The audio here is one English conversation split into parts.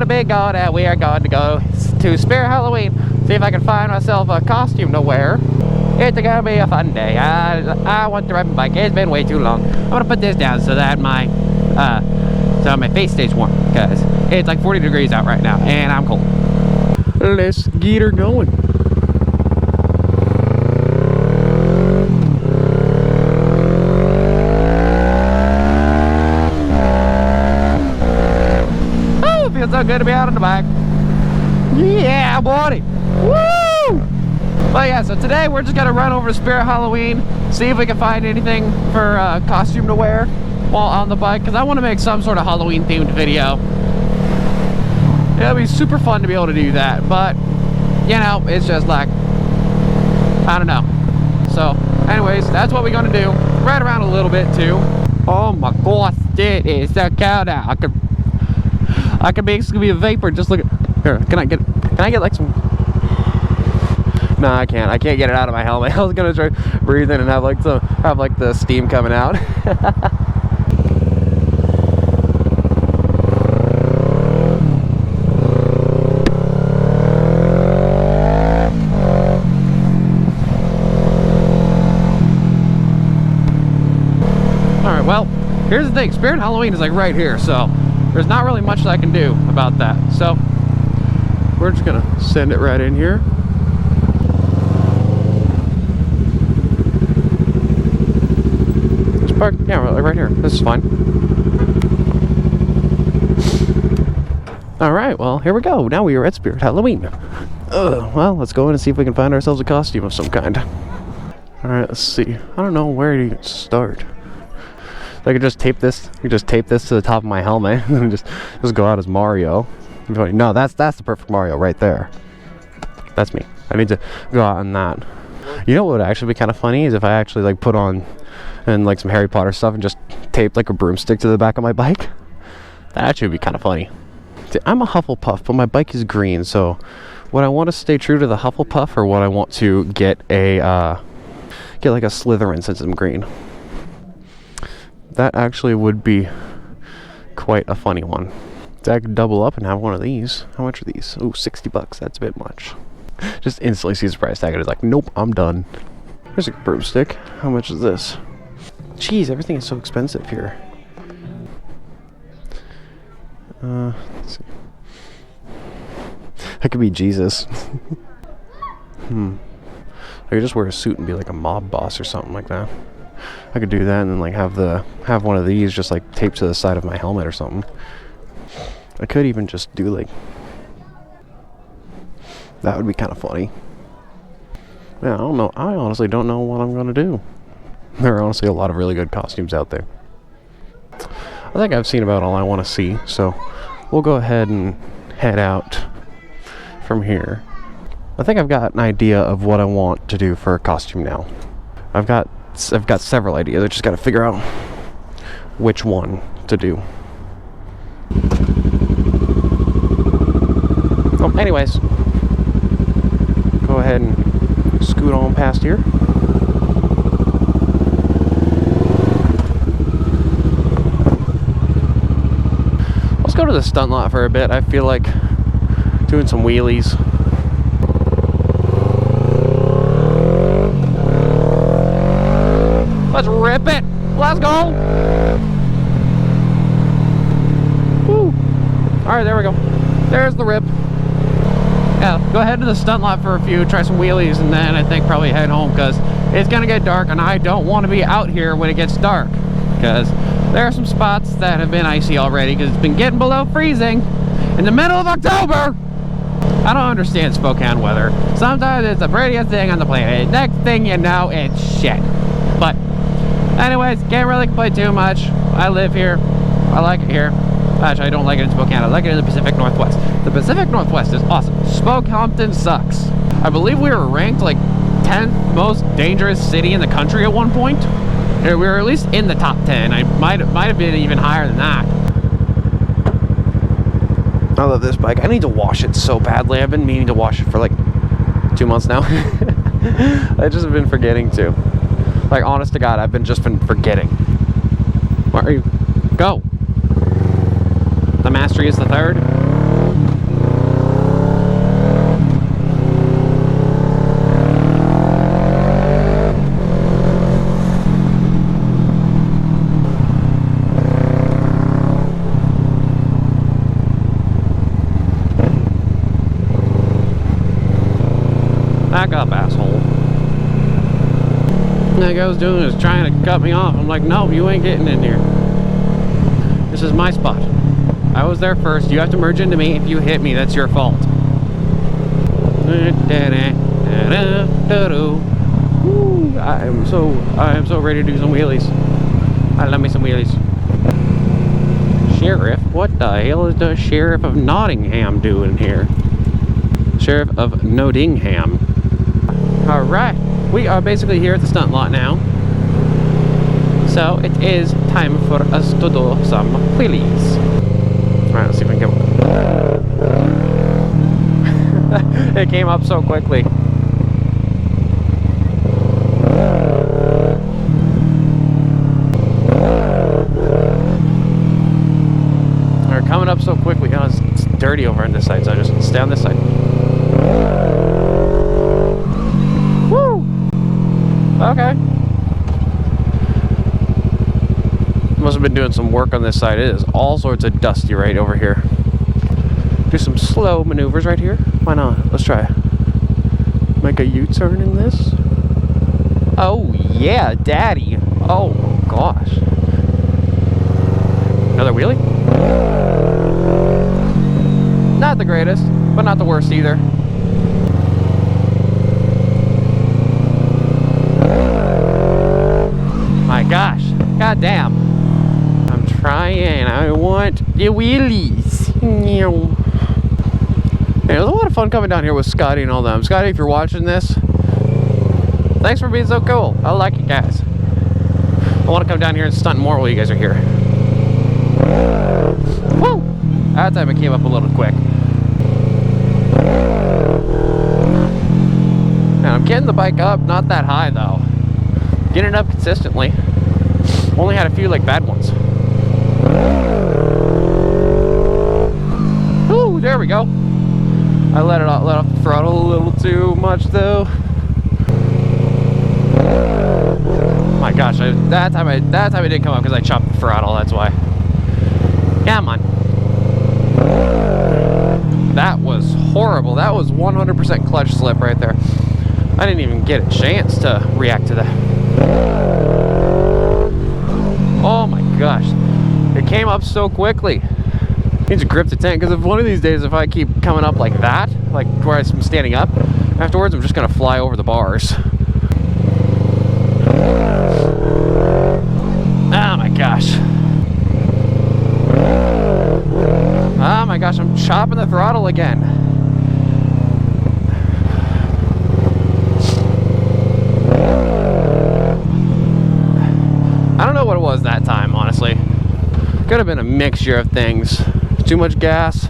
got a big goal that we are going to go to Spirit Halloween. See if I can find myself a costume to wear. It's gonna be a fun day. I want to ride my bike. It's been way too long. I'm gonna put this down so that my face stays warm, because it's like 40 degrees out right now and I'm cold. Let's get her going. Oh, it feels so good to be out on the bike. Yeah, buddy. Woo! But yeah, so today we're just gonna run over to Spirit Halloween, see if we can find anything for costume to wear while on the bike, because I want to make some sort of Halloween themed video. It'll be super fun to be able to do that, but you know, it's just like, I don't know. So anyways, that's what we're gonna do. Ride around a little bit too. Oh my gosh, it is so cold out. I could basically be a vapor. Just look at here. Can I get like some? No, I can't get it out of my helmet. I was gonna try breathing and have like the steam coming out. Alright, well, here's the thing. Spirit Halloween is like right here, so there's not really much that I can do about that. So we're just gonna send it right in here. Just park, yeah, right here. This is fine. Alright, well, here we go. Now we are at Spirit Halloween. Well, let's go in and see if we can find ourselves a costume of some kind. Alright, let's see. I don't know where to even start. I could just tape this. You just tape this to the top of my helmet and just go out as Mario. No, that's the perfect Mario right there. That's me. I need to go out on that. You know what would actually be kind of funny is if I actually like put on and like some Harry Potter stuff and just tape like a broomstick to the back of my bike. That actually would be kind of funny. See, I'm a Hufflepuff, but my bike is green. So, would I want to stay true to the Hufflepuff, or would I want to get a like a Slytherin since I'm green? That actually would be quite a funny one. So I could double up and have one of these. How much are these? Oh, 60 bucks. That's a bit much. Just instantly see the price tag and it's like, nope, I'm done. Here's a broomstick. How much is this? Jeez, everything is so expensive here. Let's see. I could be Jesus. I could just wear a suit and be like a mob boss or something like that. I could do that and then like have one of these just like taped to the side of my helmet or something. I could even just do like, that would be kind of funny. Yeah, I don't know. I honestly don't know what I'm gonna do. There are honestly a lot of really good costumes out there. I think I've seen about all I want to see, so we'll go ahead and head out from here. I think I've got an idea of what I want to do for a costume now. I've got several ideas. I just got to figure out which one to do. Oh, anyways, go ahead and scoot on past here. Let's go to the stunt lot for a bit. I feel like doing some wheelies. Let's rip it. Let's go. Woo. All right, there we go. There's the rip. Yeah, go ahead to the stunt lot for a few, try some wheelies, and then I think probably head home because it's gonna get dark and I don't want to be out here when it gets dark because there are some spots that have been icy already because it's been getting below freezing in the middle of October. I don't understand Spokane weather. Sometimes it's the prettiest thing on the planet. Next thing you know, it's shit. But anyways, can't really complain too much. I live here. I like it here. Actually, I don't like it in Spokane. I like it in the Pacific Northwest. The Pacific Northwest is awesome. Spokampton sucks. I believe we were ranked like 10th most dangerous city in the country at one point. We were at least in the top 10. I might have been even higher than that. I love this bike. I need to wash it so badly. I've been meaning to wash it for like 2 months now. I just have been forgetting to. Like, honest to God, I've just been forgetting. Where are you? Go. The mastery is the third. back up, asshole. And that guy was doing is trying to cut me off. I'm like, no, you ain't getting in here. This is my spot. I was there first. You have to merge into me. If you hit me, that's your fault. Woo, I am so ready to do some wheelies. I love me some wheelies. Sheriff? What the hell is the Sheriff of Nottingham doing here? Sheriff of Nottingham. Alright, we are basically here at the stunt lot now. So it is time for us to do some wheelies. Alright, let's see if we can get one. It came up so quickly. They're coming up so quickly. Oh, it's dirty over on this side, so I just stay on this side. Woo! Okay. Must have been doing some work on this side. It is all sorts of dusty right over here. Do some slow maneuvers right here. Why not? Let's try. Make a U-turn in this. Oh yeah, daddy. Oh gosh. Another wheelie? Not the greatest, but not the worst either. My gosh. God damn. I'm trying. I want the wheelies. It was a lot of fun coming down here with Scotty and all them. Scotty, if you're watching this, thanks for being so cool. I like you guys. I want to come down here and stunt more while you guys are here. Woo! That time it came up a little quick. Now I'm getting the bike up, not that high though. Getting it up consistently. Only had a few like bad ones. Ooh, there we go. I let off the throttle a little too much though. My gosh, that time it didn't come up because I chopped the throttle. That's why. Come on. That was horrible. That was 100% clutch slip right there. I didn't even get a chance to react to that. Oh my gosh. It came up so quickly. Need to grip the tank because if one of these days if I keep coming up like that, like where I'm standing up, afterwards I'm just gonna fly over the bars. Oh my gosh. Oh my gosh, I'm chopping the throttle again. I don't know what it was that time, honestly. Could have been a mixture of things. Too much gas,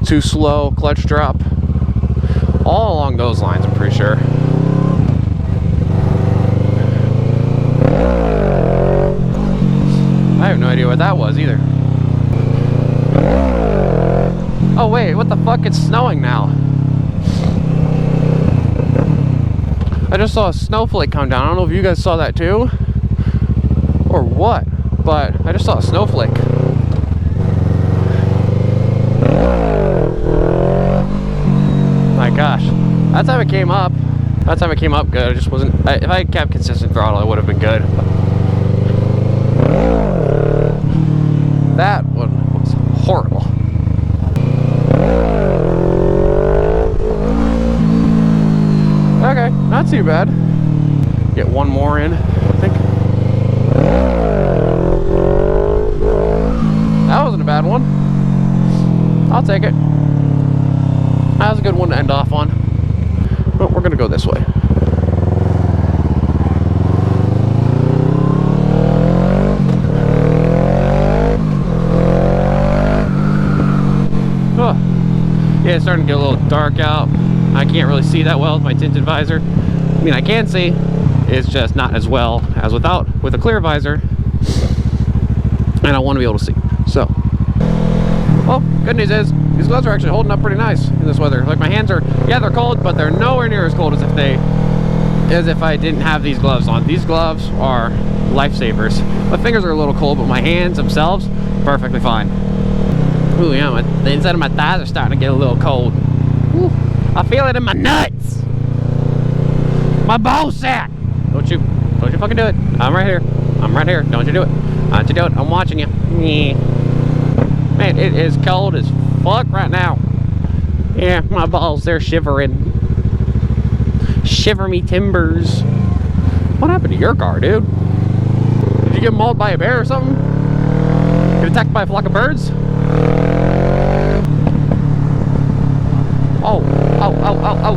too slow, clutch drop. All along those lines, I'm pretty sure. I have no idea what that was either. Oh wait, what the fuck? It's snowing now. I just saw a snowflake come down. I don't know if you guys saw that too, or what, but I just saw a snowflake. My gosh, that time it came up. That time it came up good. I just wasn't. If I had kept consistent throttle, it would have been good. That one was horrible. Okay, not too bad. Get one more in, I think. That wasn't a bad one. I'll take it. That was a good one to end off on. But we're gonna go this way. Oh. Yeah, it's starting to get a little dark out. I can't really see that well with my tinted visor. I mean, I can see. It's just not as well as with a clear visor. And I want to be able to see. So, well, good news is these gloves are actually holding up pretty nice in this weather. Like my hands are, yeah, they're cold, but they're nowhere near as cold as if I didn't have these gloves on. These gloves are lifesavers. My fingers are a little cold, but my hands themselves, perfectly fine. Ooh, yeah, the inside of my thighs are starting to get a little cold. Ooh, I feel it in my nuts. My ball sack! Don't you fucking do it. I'm right here. I'm right here. Don't you do it. Don't you do it. I'm watching you. Man, it is cold as fuck right now. Yeah, my balls, they're shivering. Shiver me timbers. What happened to your car, dude? Did you get mauled by a bear or something? Get attacked by a flock of birds? Oh,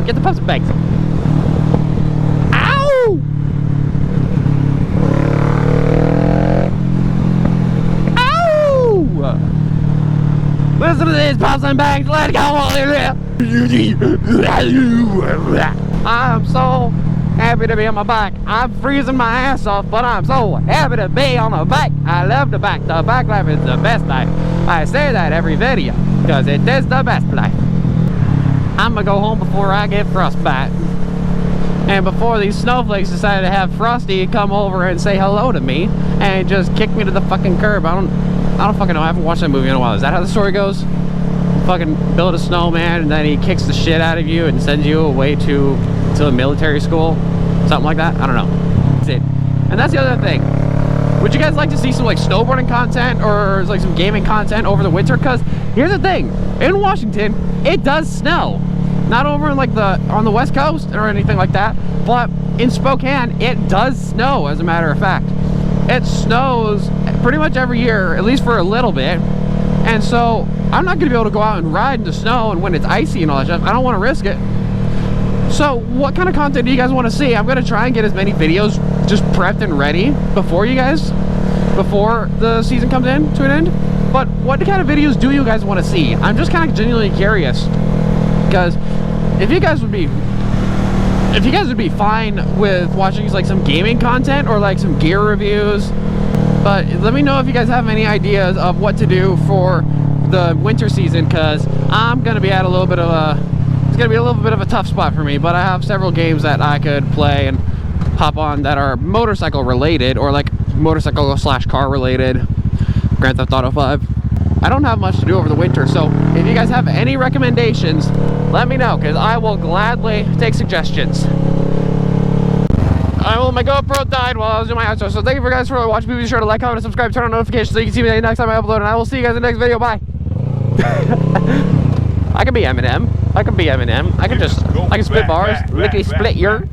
get the pumps and bags. Ow! Ow! Listen to this, pumps and bags, let's go! I'm so happy to be on my bike. I'm freezing my ass off, but I'm so happy to be on a bike. I love the bike. The bike life is the best life. I say that every video, because it is the best life. I'm gonna go home before I get frostbite. And before these snowflakes decide to have Frosty come over and say hello to me and just kick me to the fucking curb. I don't fucking know. I haven't watched that movie in a while. Is that how the story goes? You fucking build a snowman and then he kicks the shit out of you and sends you away to a military school? Something like that? I don't know. That's it. And that's the other thing. Would you guys like to see some like snowboarding content or like some gaming content over the winter? Because here's the thing. In Washington, it does snow. Not over in like on the west coast or anything like that, but in Spokane it does snow. As a matter of fact, it snows pretty much every year, at least for a little bit. And so I'm not gonna be able to go out and ride in the snow and when it's icy and all that stuff. I don't want to risk it. So what kind of content do you guys want to see? I'm gonna try and get as many videos just prepped and ready before you guys, before the season comes in to an end. But what kind of videos do you guys want to see? I'm just kind of genuinely curious. Because if you guys would be fine with watching like some gaming content or like some gear reviews, but let me know if you guys have any ideas of what to do for the winter season, because I'm gonna be at a little bit of it's gonna be a little bit of a tough spot for me. But I have several games that I could play and hop on that are motorcycle related or like motorcycle / car related. Grand Theft Auto 5. I don't have much to do over the winter, so if you guys have any recommendations, let me know, because I will gladly take suggestions. My GoPro died while I was doing my outro, so thank you guys for watching. Be sure to like, comment, and subscribe, turn on notifications so you can see me next time I upload, and I will see you guys in the next video. Bye. I can be Eminem. I can spit bars. Lickety split your.